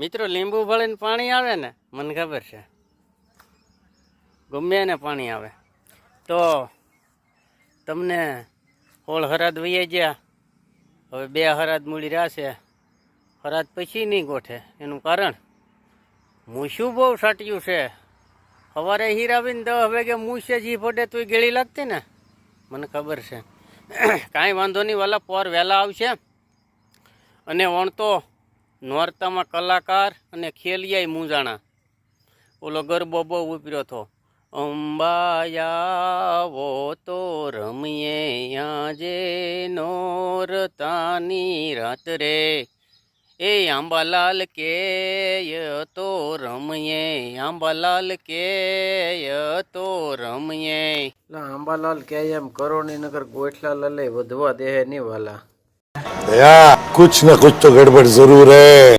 મિત્રો લીંબુ ભળીને પાણી આવે ને, મને ખબર છે ગમે ને પાણી આવે તો તમને હોળ હરાદ વૈયા ગયા. હવે 2 હરાદ મૂડી રહ્યા છે. હરાદ પછી નહીં ગોઠે. એનું કારણ મૂછું બહુ સાટ્યું છે. સવારે હીરાવીને 10 વાગે મૂછે જી ફોટે તું ગેળી લાગતી ને, મને ખબર છે. કાંઈ વાંધો નહીં વાલા, પોર વહેલા આવશે. અને વણતો નોરતામાં કલાકાર અને ખેલિયાય મૂંઝાણા. ઓલો ગરબો બહુ ઉપર્યો હતો. અંબાયાવો તો રમીએ આજે નોરતાની રાત રે, એ આંબાલાલ કે તો રમીએ, આંબાલાલ કે તો રમીએ. આંબાલાલ કે એમ કરોની નગર ગોઠલા લલે વધવા દે નહીં વાલા. कुछ न कुछ तो गड़बड़ जरूर है.